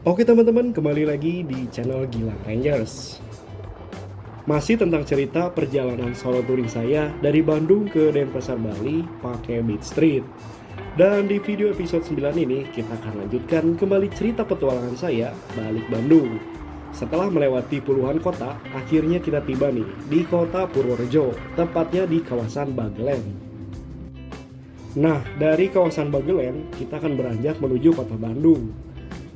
Oke teman-teman, kembali lagi di channel Gilang Rangers. Masih tentang cerita perjalanan solo touring saya dari Bandung ke Denpasar, Bali pakai Beat Street. Dan di video episode 9 ini kita akan lanjutkan kembali cerita petualangan saya balik Bandung. Setelah melewati puluhan kota, akhirnya kita tiba nih di kota Purworejo, tepatnya di kawasan Bagelen. Nah, dari kawasan Bagelen, kita akan beranjak menuju kota Bandung.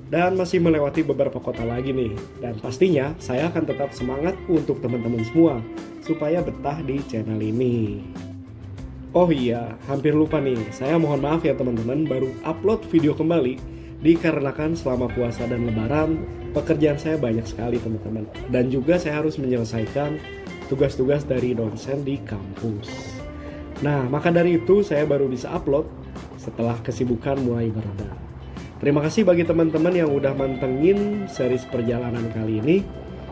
Dan masih melewati beberapa kota lagi nih. Dan pastinya saya akan tetap semangat untuk teman-teman semua supaya betah di channel ini. Oh iya, hampir lupa nih. Saya mohon maaf ya teman-teman, baru upload video kembali dikarenakan selama puasa dan lebaran pekerjaan saya banyak sekali teman-teman. Dan juga saya harus menyelesaikan tugas-tugas dari dosen di kampus. Nah, maka dari itu saya baru bisa upload setelah kesibukan mulai berada. Terima kasih bagi teman-teman yang udah mantengin series perjalanan kali ini.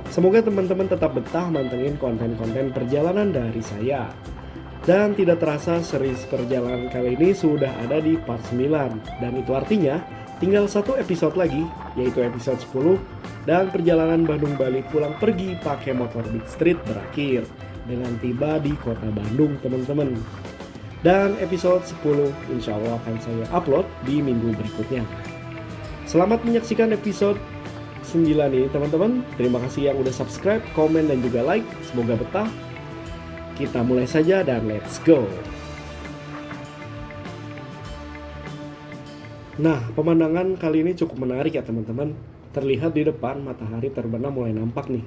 Semoga teman-teman tetap betah mantengin konten-konten perjalanan dari saya. Dan tidak terasa series perjalanan kali ini sudah ada di part 9. Dan itu artinya tinggal satu episode lagi, yaitu episode 10. Dan perjalanan Bandung-Bali pulang pergi pakai motor Beat Street berakhir dengan tiba di kota Bandung teman-teman. Dan episode 10 insya Allah akan saya upload di minggu berikutnya. Selamat menyaksikan episode 9 ini teman-teman. Terima kasih yang udah subscribe, komen, dan juga like. Semoga betah. Kita mulai saja dan let's go. Nah, pemandangan kali ini cukup menarik ya teman-teman. Terlihat di depan matahari terbenam mulai nampak nih.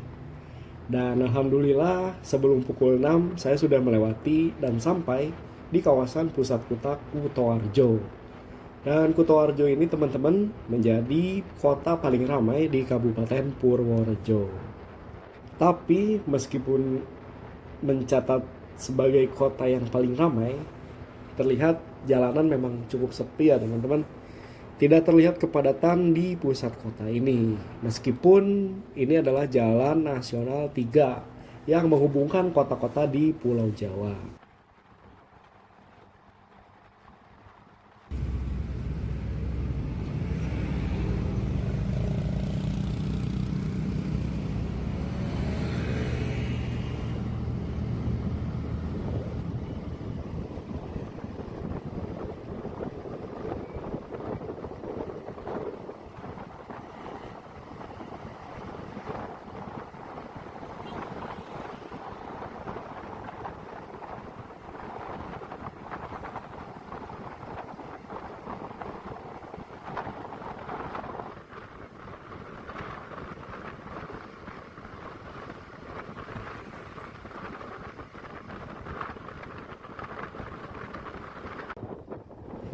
Dan alhamdulillah sebelum pukul 6 saya sudah melewati dan sampai di kawasan pusat kota Kutoarjo. Dan Kutoarjo ini teman-teman menjadi kota paling ramai di Kabupaten Purworejo. Tapi meskipun mencatat sebagai kota yang paling ramai, terlihat jalanan memang cukup sepi ya teman-teman. Tidak terlihat kepadatan di pusat kota ini. Meskipun ini adalah Jalan Nasional 3 yang menghubungkan kota-kota di Pulau Jawa.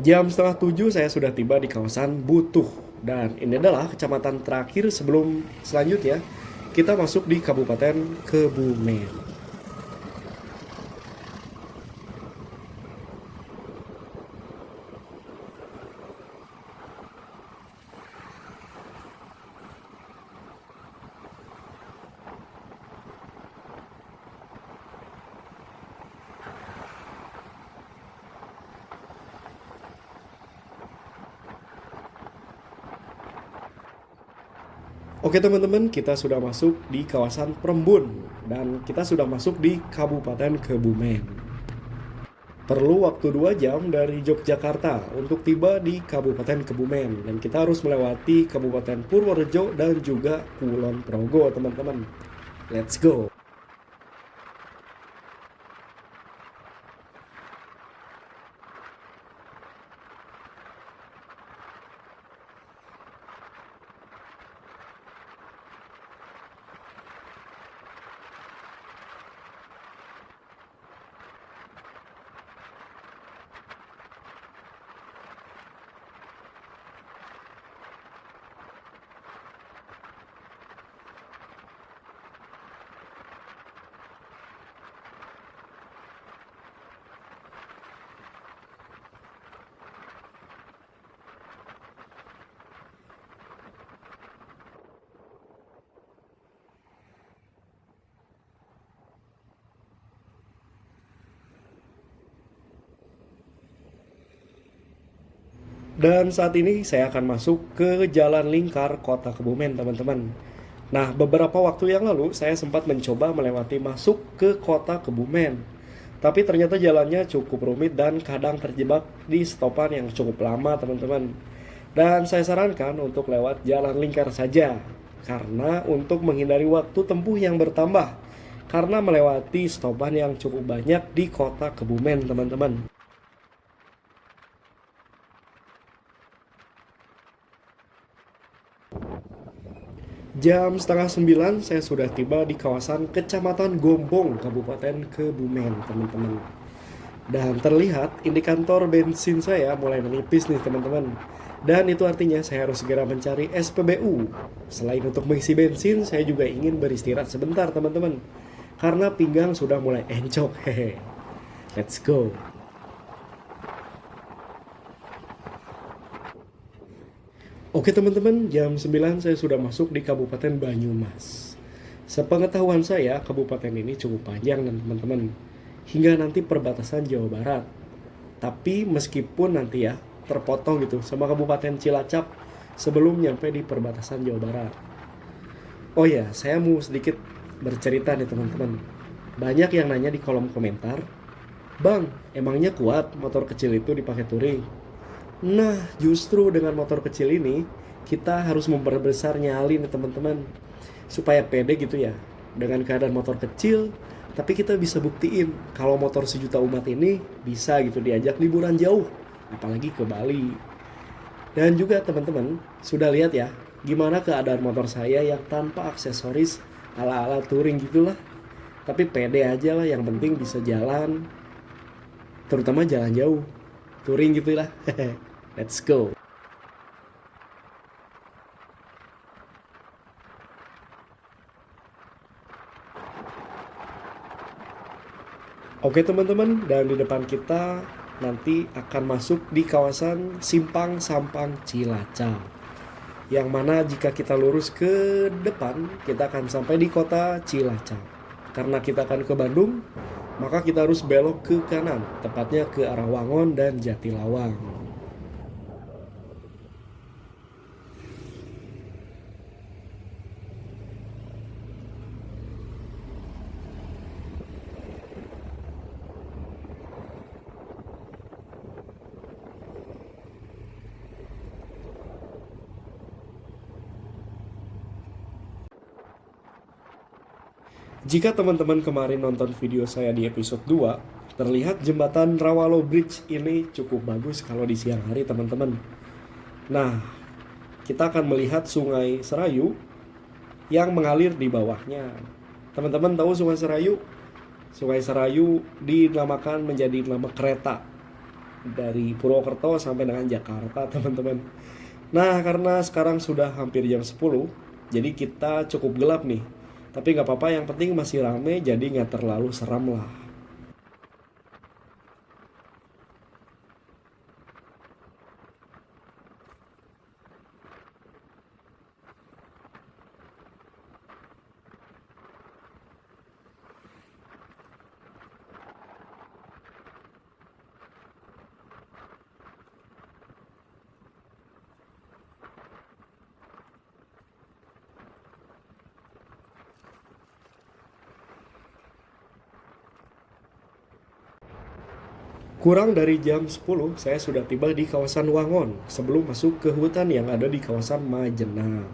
Jam setengah 7 saya sudah tiba di kawasan Butuh. Dan ini adalah kecamatan terakhir sebelum selanjutnya kita masuk di Kabupaten Kebumen. Oke teman-teman, kita sudah masuk di kawasan Perembun dan kita sudah masuk di Kabupaten Kebumen. Perlu waktu 2 jam dari Yogyakarta untuk tiba di Kabupaten Kebumen dan kita harus melewati Kabupaten Purworejo dan juga Kulon Progo teman-teman. Let's go. Dan saat ini saya akan masuk ke Jalan Lingkar Kota Kebumen, teman-teman. Nah, beberapa waktu yang lalu saya sempat mencoba melewati masuk ke Kota Kebumen. Tapi ternyata jalannya cukup rumit dan kadang terjebak di stopan yang cukup lama, teman-teman. Dan saya sarankan untuk lewat Jalan Lingkar saja, karena untuk menghindari waktu tempuh yang bertambah, karena melewati stopan yang cukup banyak di Kota Kebumen, teman-teman. Jam setengah 9 saya sudah tiba di kawasan Kecamatan Gombong, Kabupaten Kebumen, teman-teman. Dan terlihat indikator bensin saya mulai menipis nih, teman-teman. Dan itu artinya saya harus segera mencari SPBU. Selain untuk mengisi bensin, saya juga ingin beristirahat sebentar, teman-teman. Karena pinggang sudah mulai encok, hehe. Let's go. Oke teman-teman, jam 9 saya sudah masuk di Kabupaten Banyumas. Sepengetahuan saya, kabupaten ini cukup panjang dan teman-teman, hingga nanti perbatasan Jawa Barat. Tapi meskipun nanti ya terpotong gitu sama Kabupaten Cilacap sebelum nyampe di perbatasan Jawa Barat. Oh ya, saya mau sedikit bercerita nih teman-teman. Banyak yang nanya di kolom komentar, "Bang, emangnya kuat motor kecil itu dipakai touring?" Nah, justru dengan motor kecil ini, kita harus memperbesar nyali nih teman-teman. Supaya pede gitu ya. Dengan keadaan motor kecil, tapi kita bisa buktiin kalau motor sejuta umat ini bisa gitu diajak liburan jauh. Apalagi ke Bali. Dan juga teman-teman, sudah lihat ya, gimana keadaan motor saya yang tanpa aksesoris ala-ala touring gitulah. Tapi pede aja lah, yang penting bisa jalan. Terutama jalan jauh. Touring gitulah. Let's go. Oke teman-teman, dan di depan kita nanti akan masuk di kawasan Simpang Sampang Cilacap. Yang mana jika kita lurus ke depan, kita akan sampai di kota Cilacap. Karena kita akan ke Bandung, maka kita harus belok ke kanan, tepatnya ke arah Wangon dan Jatilawang. Jika teman-teman kemarin nonton video saya di episode 2, terlihat jembatan Rawalo Bridge ini cukup bagus kalau di siang hari teman-teman. Nah, kita akan melihat Sungai Serayu yang mengalir di bawahnya. Teman-teman tahu Sungai Serayu? Sungai Serayu dinamakan menjadi nama kereta dari Purwokerto sampai dengan Jakarta, teman-teman. Nah, karena sekarang sudah hampir jam 10, jadi kita cukup gelap nih. Tapi nggak apa-apa, yang penting masih rame, jadi nggak terlalu seram lah. Kurang dari jam 10, saya sudah tiba di kawasan Wangon sebelum masuk ke hutan yang ada di kawasan Majenang.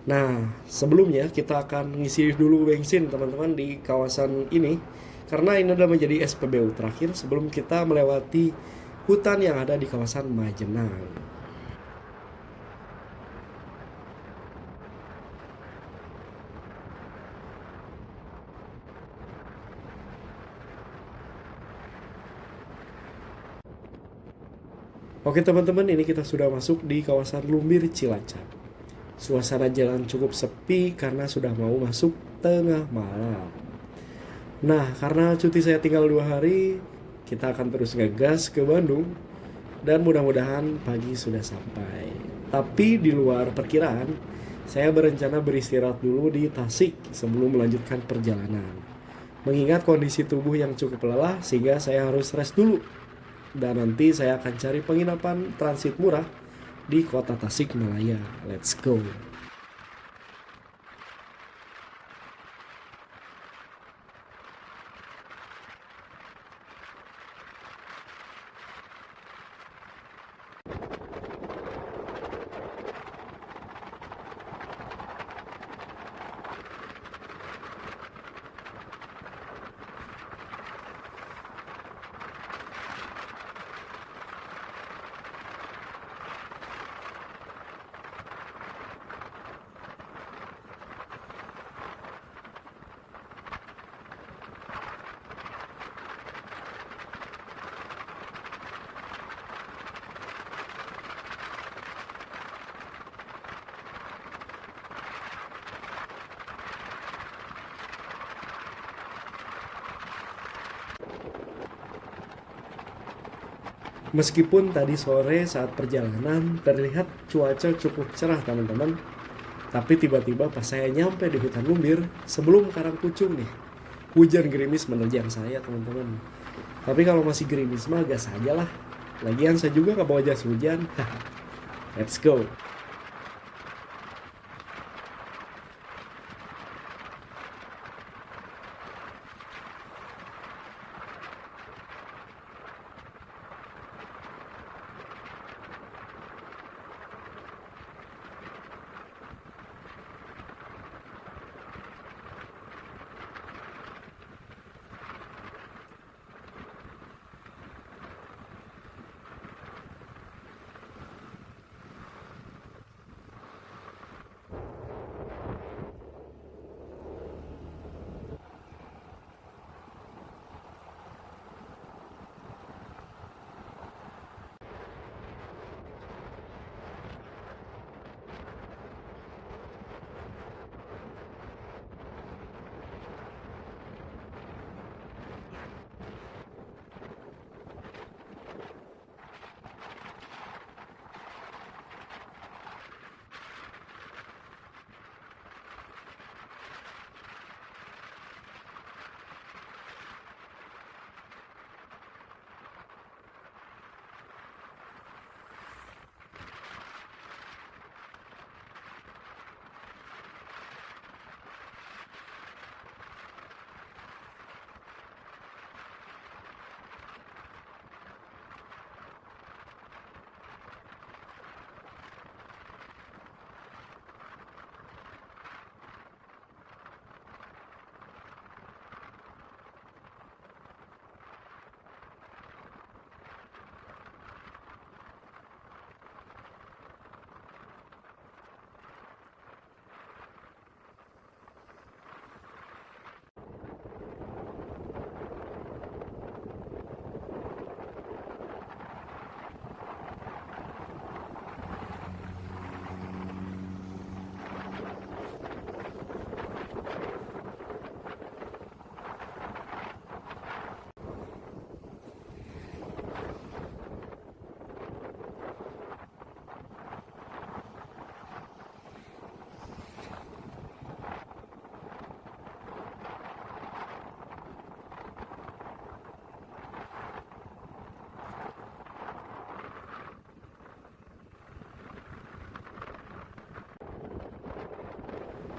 Nah, sebelumnya kita akan ngisi dulu bensin teman-teman di kawasan ini, karena ini adalah menjadi SPBU terakhir sebelum kita melewati hutan yang ada di kawasan Majenang. Oke teman-teman, ini kita sudah masuk di kawasan Lumbir Cilacap. Suasana jalan cukup sepi karena sudah mau masuk tengah malam. Nah, karena cuti saya tinggal 2 hari, kita akan terus ngegas ke Bandung. Dan mudah-mudahan pagi sudah sampai. Tapi di luar perkiraan, saya berencana beristirahat dulu di Tasik sebelum melanjutkan perjalanan. Mengingat kondisi tubuh yang cukup lelah, sehingga saya harus rest dulu. dan nanti saya akan cari penginapan transit murah di kota Tasikmalaya. Let's go. Meskipun tadi sore saat perjalanan terlihat cuaca cukup cerah teman-teman, tapi tiba-tiba pas saya nyampe di hutan Lumbir sebelum Karangpucung nih, hujan gerimis menerjang saya teman-teman. Tapi kalau masih gerimis mah gas aja lah. Lagian saya juga nggak bawa jas hujan. Let's go.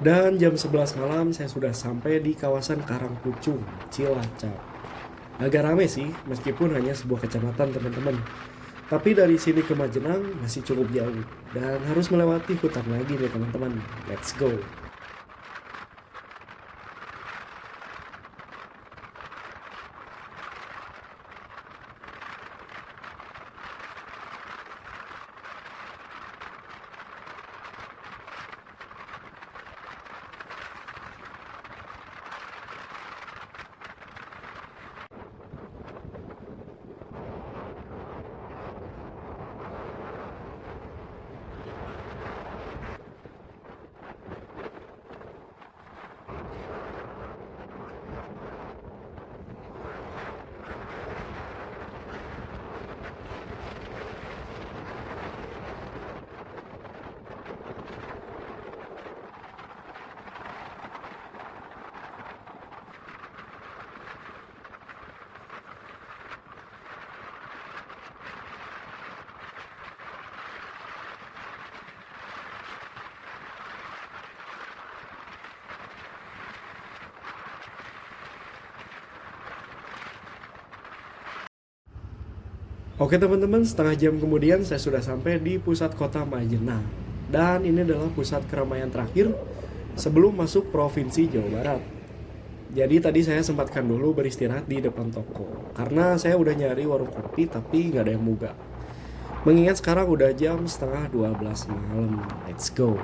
Dan jam 11 malam saya sudah sampai di kawasan Karangpucung, Cilacap. Agak rame sih, meskipun hanya sebuah kecamatan teman-teman. Tapi dari sini ke Majenang masih cukup jauh. Dan harus melewati hutan lagi nih teman-teman. Let's go. Oke teman-teman, setengah jam kemudian saya sudah sampai di pusat kota Majenang. Dan ini adalah pusat keramaian terakhir sebelum masuk Provinsi Jawa Barat. Jadi tadi saya sempatkan dulu beristirahat di depan toko. Karena saya udah nyari warung kopi tapi nggak ada yang buka. Mengingat sekarang udah jam setengah 12 malam. Let's go.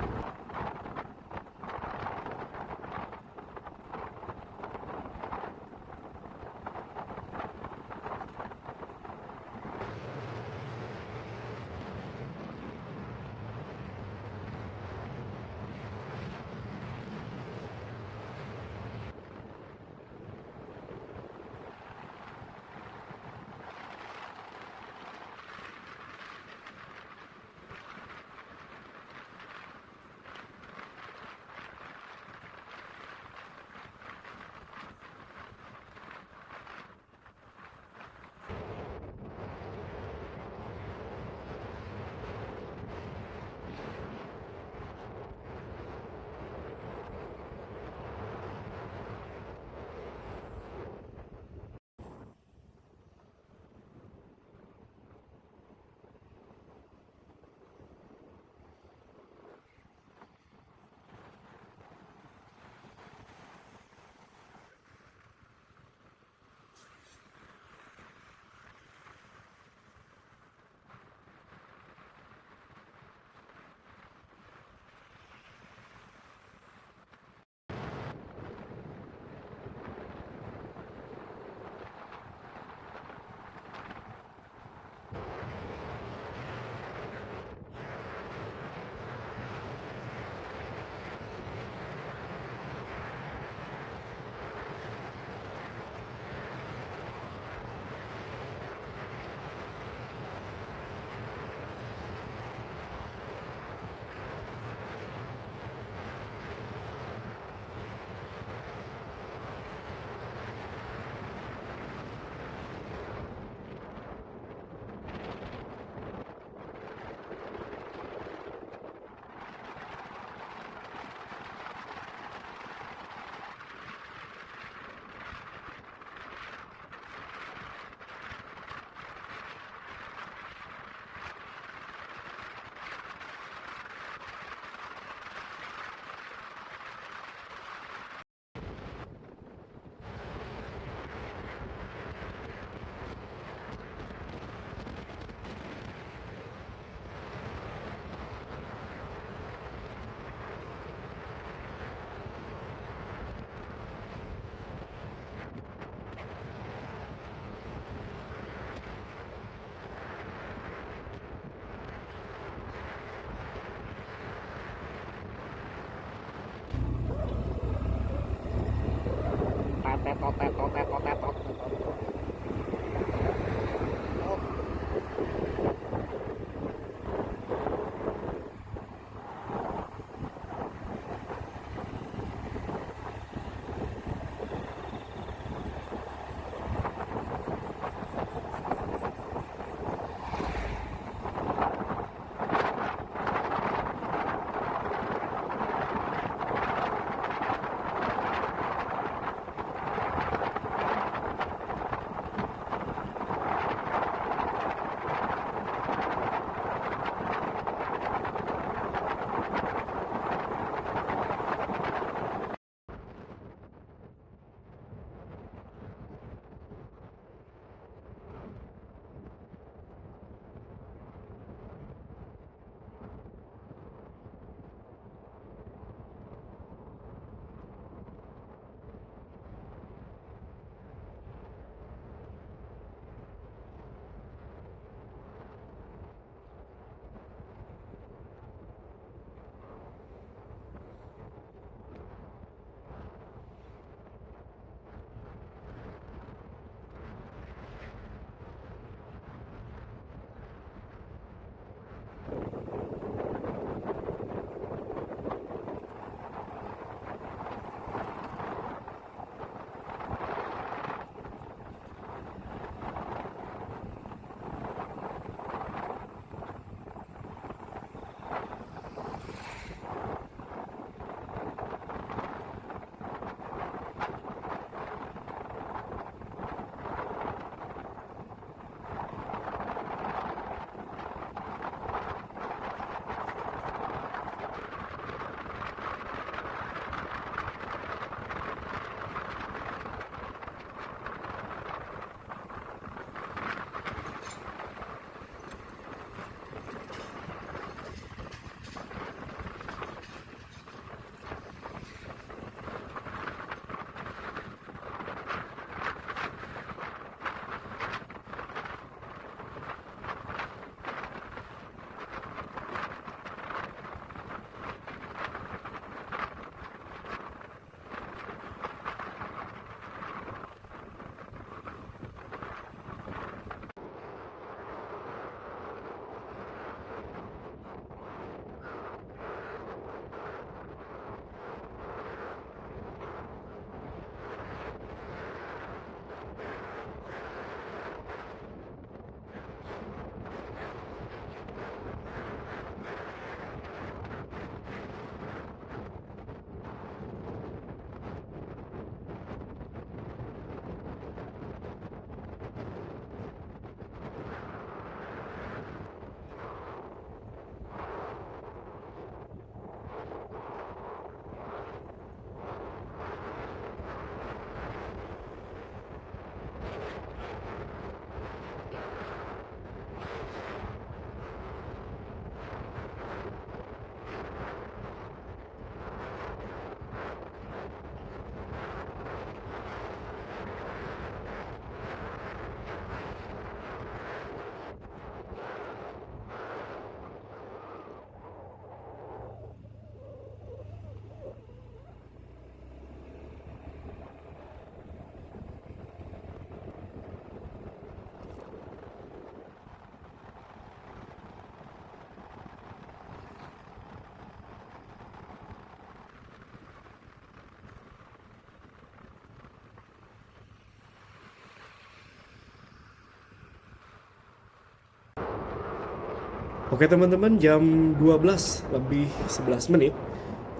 Oke teman-teman, jam 12 lebih 11 menit,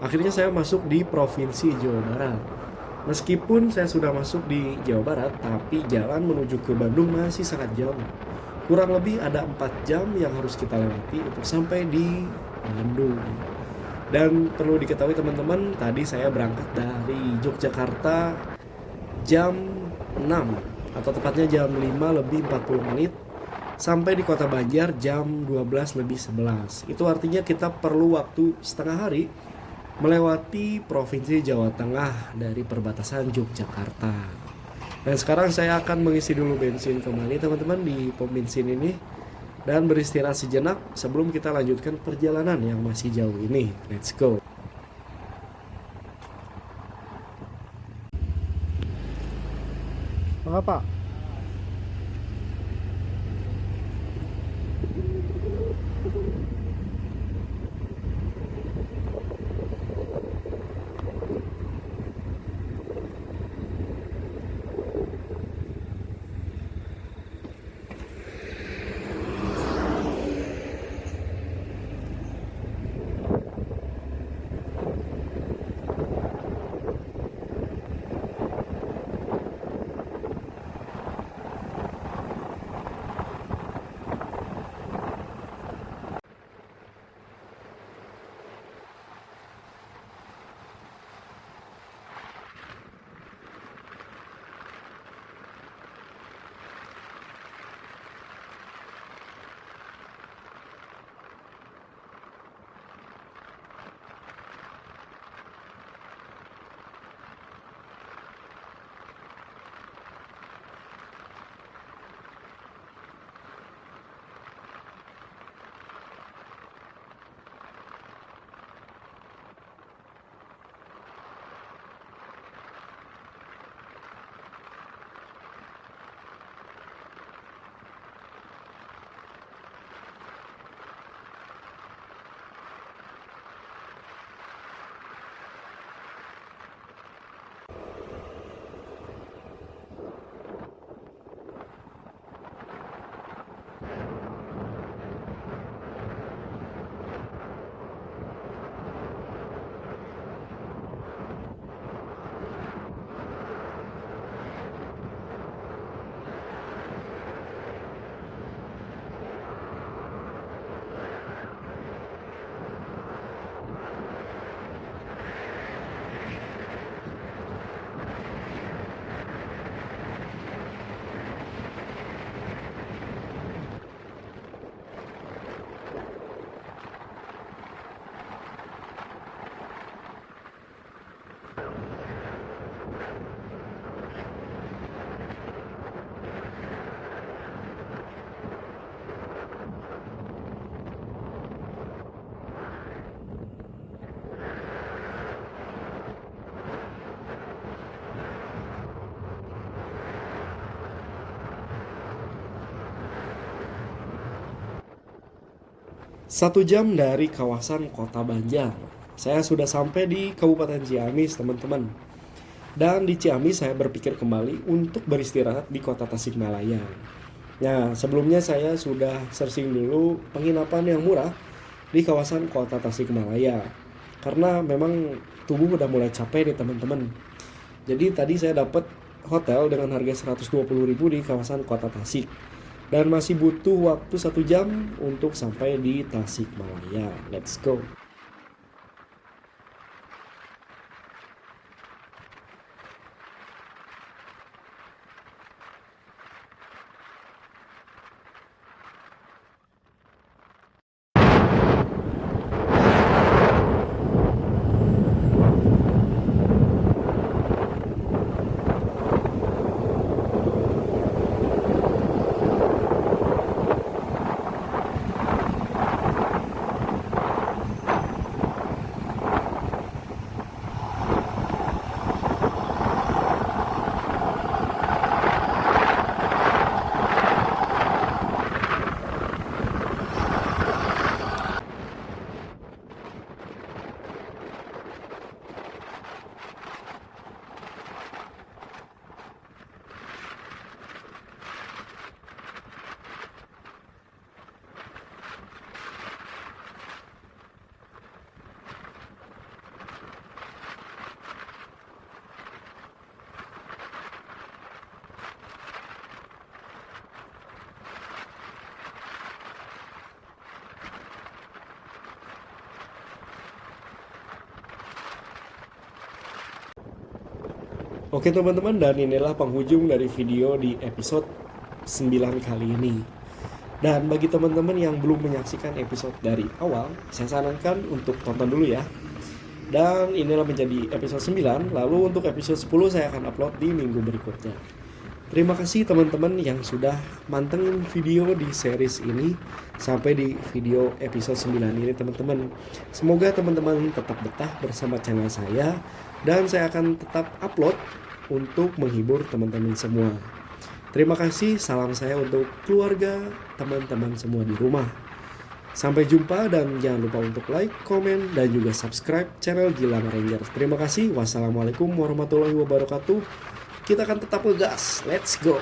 akhirnya saya masuk di Provinsi Jawa Barat. Meskipun saya sudah masuk di Jawa Barat, tapi jalan menuju ke Bandung masih sangat jauh. Kurang lebih ada 4 jam yang harus kita lewati untuk sampai di Bandung. Dan perlu diketahui teman-teman, tadi saya berangkat dari Yogyakarta jam 6, atau tepatnya jam 5 lebih 40 menit, sampai di Kota Banjar jam 12 lebih 11. Itu artinya kita perlu waktu setengah hari melewati Provinsi Jawa Tengah dari perbatasan Yogyakarta. Dan sekarang saya akan mengisi dulu bensin kembali teman-teman di pom bensin ini dan beristirahat sejenak sebelum kita lanjutkan perjalanan yang masih jauh ini. Let's go. Apa? Satu jam dari kawasan Kota Banjar, saya sudah sampai di Kabupaten Ciamis, teman-teman. Dan di Ciamis saya berpikir kembali untuk beristirahat di Kota Tasikmalaya. Nah, sebelumnya saya sudah searching dulu penginapan yang murah di kawasan Kota Tasikmalaya. Karena memang tubuh udah mulai capek nih, teman-teman. Jadi tadi saya dapat hotel dengan harga 120.000 di kawasan Kota Tasik. Dan masih butuh waktu 1 jam untuk sampai di Tasikmalaya. Let's go. Oke teman-teman, dan inilah penghujung dari video di episode 9 kali ini. Dan bagi teman-teman yang belum menyaksikan episode dari awal, saya sarankan untuk tonton dulu ya. Dan inilah menjadi episode 9, lalu untuk episode 10 saya akan upload di minggu berikutnya. Terima kasih teman-teman yang sudah mantengin video di series ini sampai di video episode 9 ini teman-teman. Semoga teman-teman tetap betah bersama channel saya dan saya akan tetap upload untuk menghibur teman-teman semua. Terima kasih, salam saya untuk keluarga, teman-teman semua di rumah. Sampai jumpa dan jangan lupa untuk like, komen, dan juga subscribe channel Gilang Rangers. Terima kasih. Wassalamualaikum warahmatullahi wabarakatuh. Kita akan tetap ngegas. Let's go.